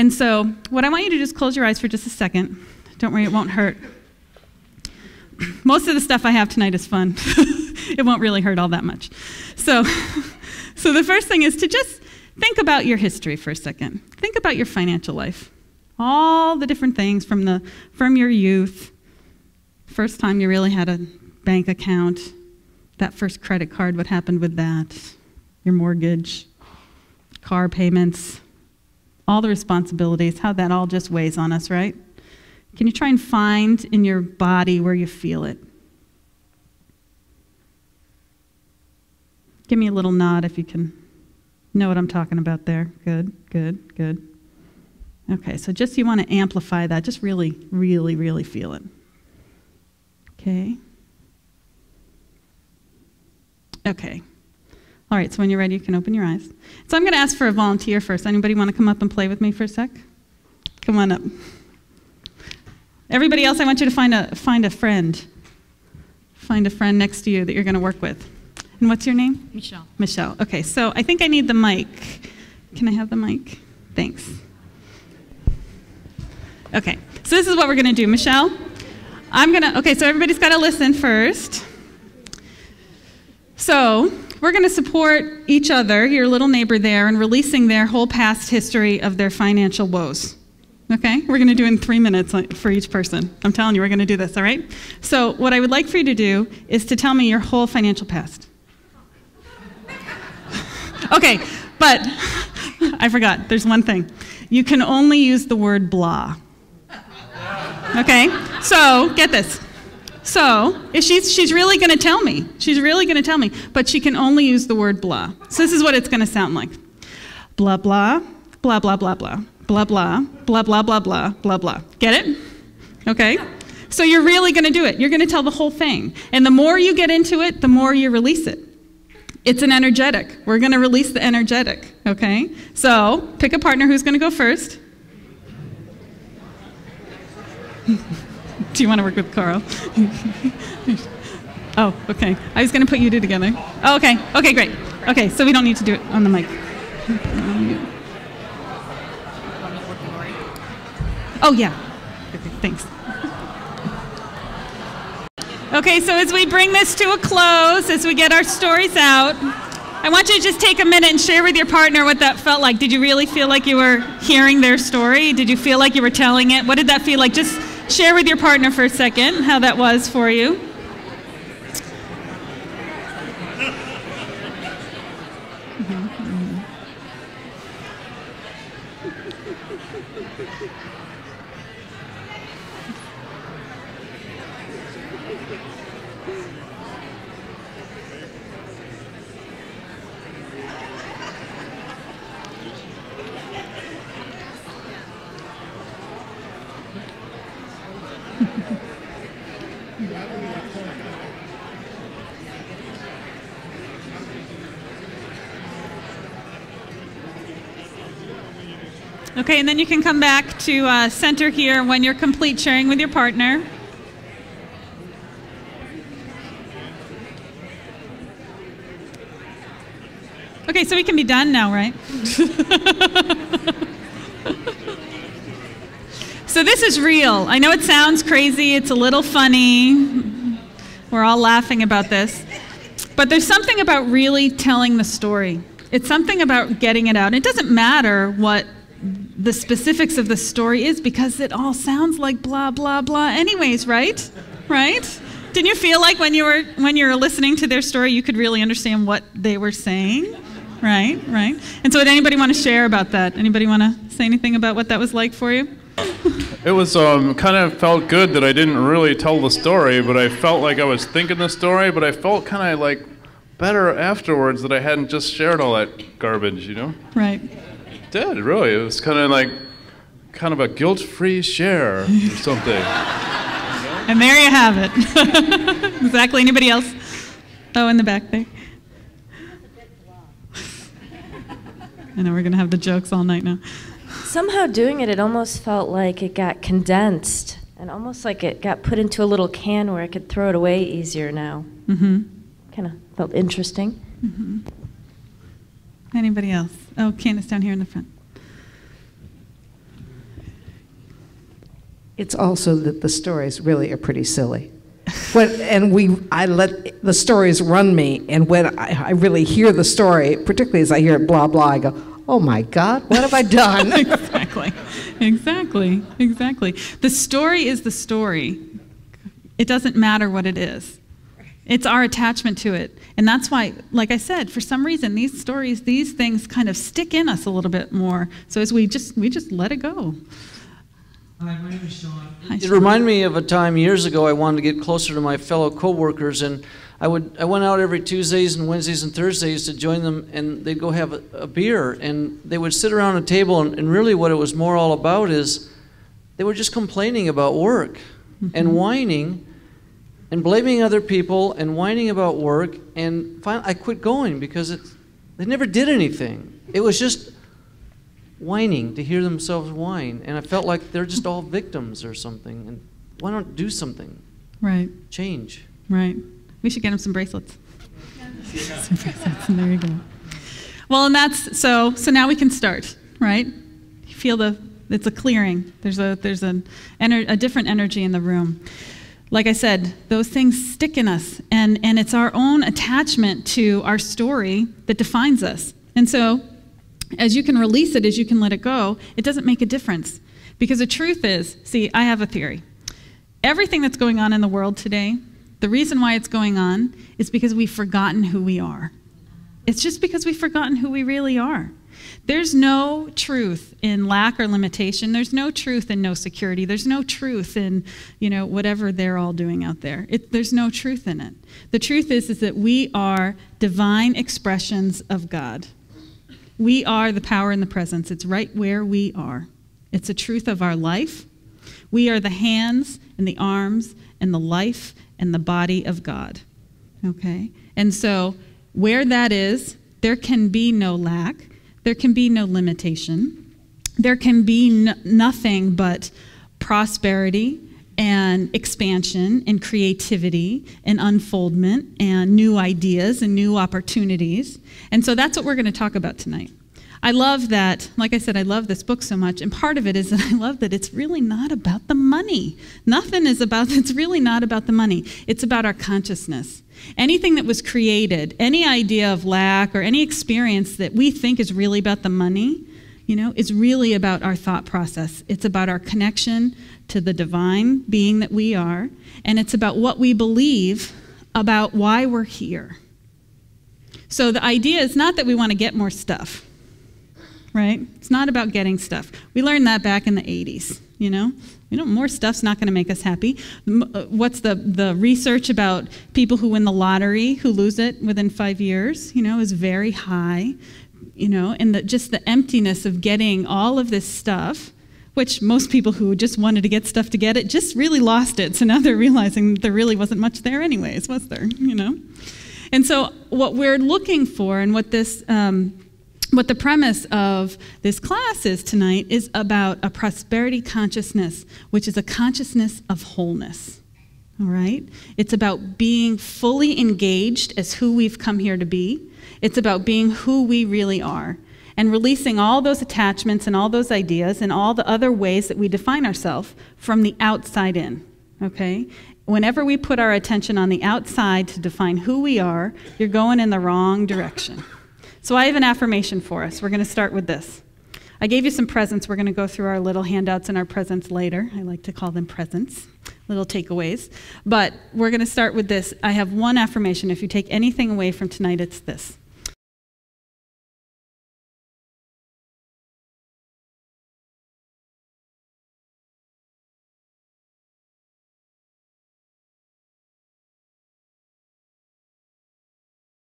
And so what I want you to do is close your eyes for just a second. Don't worry, it won't hurt. Most of the stuff I have tonight is fun. It won't really hurt all that much. So the first thing is to just think about your history for a second. Think about your financial life. All the different things from your youth, first time you really had a bank account, that first credit card, what happened with that, your mortgage, car payments, all the responsibilities, how that all just weighs on us, right? Can you try and find in your body where you feel it? Give me a little nod if you can know what I'm talking about there. Good, good, good. Okay, so just you want to amplify that. Just really, really, really feel it. Okay. Okay. All right, so when you're ready, you can open your eyes. So I'm going to ask for a volunteer first. Anybody want to come up and play with me for a sec? Come on up. Everybody else, I want you to find a friend. Find a friend next to you that you're going to work with. And what's your name? Michelle. Michelle. Okay, so I think I need the mic. Can I have the mic? Thanks. Okay, so this is what we're going to do. Michelle, okay, so everybody's got to listen first. So we're going to support each other, your little neighbor there, in releasing their whole past history of their financial woes. Okay? We're going to do it in 3 minutes for each person. I'm telling you, we're going to do this, all right? So what I would like for you to do is to tell me your whole financial past. Okay, but I forgot. There's one thing. You can only use the word blah. Okay? So, get this. So, she's really going to tell me. She's really going to tell me. But she can only use the word blah. So this is what it's going to sound like. Blah, blah, blah, blah, blah, blah, blah, blah, blah, blah, blah, blah, blah, blah. Get it? Okay? So you're really going to do it. You're going to tell the whole thing. And the more you get into it, the more you release it. It's an energetic. We're going to release the energetic. Okay? So pick a partner who's going to go first. Do you want to work with Carl? Oh, okay. I was going to put you two together. Oh, okay. Okay, great. Okay, so we don't need to do it on the mic. Oh, yeah. Okay, thanks. Okay, so as we bring this to a close, as we get our stories out, I want you to just take a minute and share with your partner what that felt like. Did you really feel like you were hearing their story? Did you feel like you were telling it? What did that feel like? Just share with your partner for a second how that was for you. Okay, and then you can come back to center here when you're complete sharing with your partner. Okay, so we can be done now, right? So this is real. I know it sounds crazy. It's a little funny. We're all laughing about this. But there's something about really telling the story. It's something about getting it out. It doesn't matter what the specifics of the story is because it all sounds like blah, blah, blah anyways, right? Right? Didn't you feel like when you were listening to their story, you could really understand what they were saying? Right, right. And so did anybody want to share about that? Anybody want to say anything about what that was like for you? It was kind of felt good that I didn't really tell the story, but I felt like I was thinking the story, but I felt kind of like better afterwards that I hadn't just shared all that garbage, you know? Right. It did, really. It was kind of a guilt-free share or something. And there you have it. Exactly. Anybody else? Oh, in the back there. I know we're going to have the jokes all night now. Somehow doing it, it almost felt like it got condensed and almost like it got put into a little can where I could throw it away easier now. Mm-hmm. Kind of felt interesting. Mm-hmm. Anybody else? Oh, Candace down here in the front. It's also that the stories really are pretty silly. I let the stories run me, and when I really hear the story, particularly as I hear it blah, blah, I go, oh my God, what have I done? Exactly. The story is the story. It doesn't matter what it is. It's our attachment to it. And that's why, like I said, for some reason, these stories, these things kind of stick in us a little bit more. So as we just let it go. Hi, my name is Sean. Hi, It Sean. reminded me of a time years ago I wanted to get closer to my fellow coworkers, and I went out every Tuesdays and Wednesdays and Thursdays to join them, and they'd go have a beer, and they would sit around a table, and really what it was more all about is they were just complaining about work and whining and blaming other people and whining about work, and finally I quit going because they never did anything. It was just whining, to hear themselves whine, and I felt like they're just all victims or something, and why not do something? Right. Change. Right. We should get them some bracelets. Some bracelets, and there you go. Well, and that's, so now we can start, right? You feel it's a clearing. There's a different energy in the room. Like I said, those things stick in us, and it's our own attachment to our story that defines us. And so, as you can release it, as you can let it go, it doesn't make a difference. Because the truth is, see, I have a theory. Everything that's going on in the world today, the reason why it's going on is because we've forgotten who we are. It's just because we've forgotten who we really are. There's no truth in lack or limitation. There's no truth in no security. There's no truth in, whatever they're all doing out there. There's no truth in it. The truth is that we are divine expressions of God. We are the power and the presence. It's right where we are. It's the truth of our life. We are the hands and the arms and the life and the body of God. Okay? And so where that is, there can be no lack. There can be no limitation. There can be nothing but prosperity and expansion and creativity and unfoldment and new ideas and new opportunities. And so that's what we're going to talk about tonight. I love that, like I said, I love this book so much, and part of it is that I love that it's really not about the money. It's really not about the money. It's about our consciousness. Anything that was created, any idea of lack or any experience that we think is really about the money, is really about our thought process. It's about our connection to the divine being that we are, and it's about what we believe about why we're here. So the idea is not that we want to get more stuff. Right? It's not about getting stuff. We learned that back in the 80s, more stuff's not going to make us happy. What's the research about people who win the lottery, who lose it within 5 years, is very high, and just the emptiness of getting all of this stuff, which most people who just wanted to get stuff to get it just really lost it. So now they're realizing that there really wasn't much there anyways, was there, And so what we're looking for and what this... what the premise of this class is tonight is about a prosperity consciousness, which is a consciousness of wholeness, all right? It's about being fully engaged as who we've come here to be. It's about being who we really are and releasing all those attachments and all those ideas and all the other ways that we define ourselves from the outside in, okay? Whenever we put our attention on the outside to define who we are, you're going in the wrong direction. So I have an affirmation for us. We're going to start with this. I gave you some presents. We're going to go through our little handouts and our presents later. I like to call them presents, little takeaways. But we're going to start with this. I have one affirmation. If you take anything away from tonight, it's this.